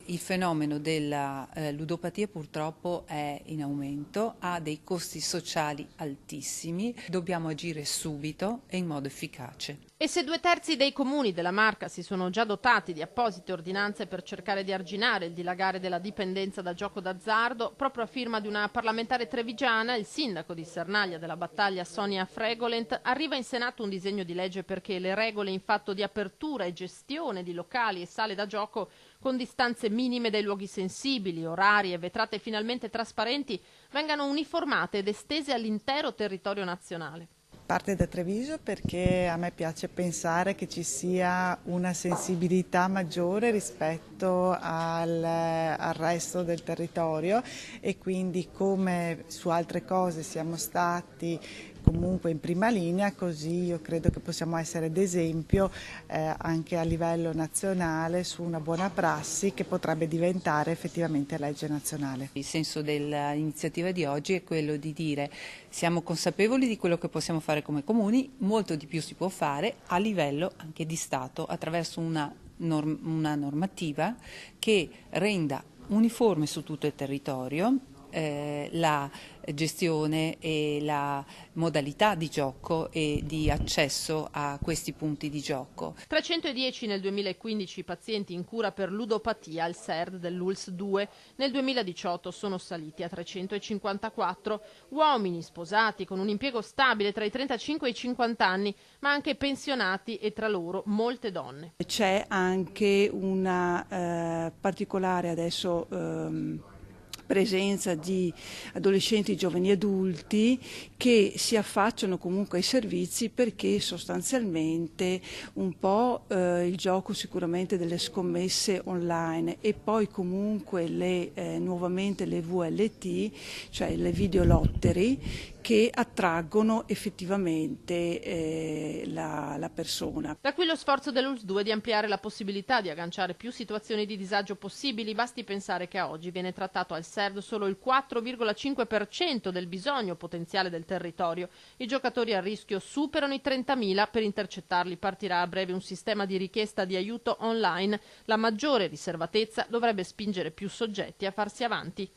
Il fenomeno della ludopatia purtroppo è in aumento, ha dei costi sociali altissimi, dobbiamo agire subito e in modo efficace. E se 2/3 dei comuni della Marca si sono già dotati di apposite ordinanze per cercare di arginare il dilagare della dipendenza da gioco d'azzardo, proprio a firma di una parlamentare trevigiana, il sindaco di Sernaglia della Battaglia Sonia Fregolent, arriva in Senato un disegno di legge perché le regole in fatto di apertura e gestione di locali e sale da gioco con distanze minime dai luoghi sensibili, orari e vetrate finalmente trasparenti vengano uniformate ed estese all'intero territorio nazionale. Parte da Treviso perché a me piace pensare che ci sia una sensibilità maggiore rispetto al resto del territorio e quindi come su altre cose siamo stati comunque in prima linea, così io credo che possiamo essere d'esempio anche a livello nazionale su una buona prassi che potrebbe diventare effettivamente legge nazionale. Il senso dell'iniziativa di oggi è quello di dire siamo consapevoli di quello che possiamo fare come comuni, molto di più si può fare a livello anche di Stato attraverso una normativa che renda uniforme su tutto il territorio la gestione e la modalità di gioco e di accesso a questi punti di gioco. 310 nel 2015 pazienti in cura per ludopatia al SERD dell'ULSS 2, nel 2018 sono saliti a 354, uomini sposati con un impiego stabile tra i 35 e i 50 anni, ma anche pensionati e tra loro molte donne. C'è anche una particolare adesso presenza di adolescenti, giovani adulti che si affacciano comunque ai servizi perché sostanzialmente un po' il gioco sicuramente delle scommesse online e poi comunque nuovamente le VLT, cioè le videolottery, che attraggono effettivamente la persona. Da qui lo sforzo dell'ULSS 2 di ampliare la possibilità di agganciare più situazioni di disagio possibili. Basti pensare che a oggi viene trattato al SERD solo il 4,5% del bisogno potenziale del territorio. I giocatori a rischio superano i 30.000, per intercettarli partirà a breve un sistema di richiesta di aiuto online. La maggiore riservatezza dovrebbe spingere più soggetti a farsi avanti.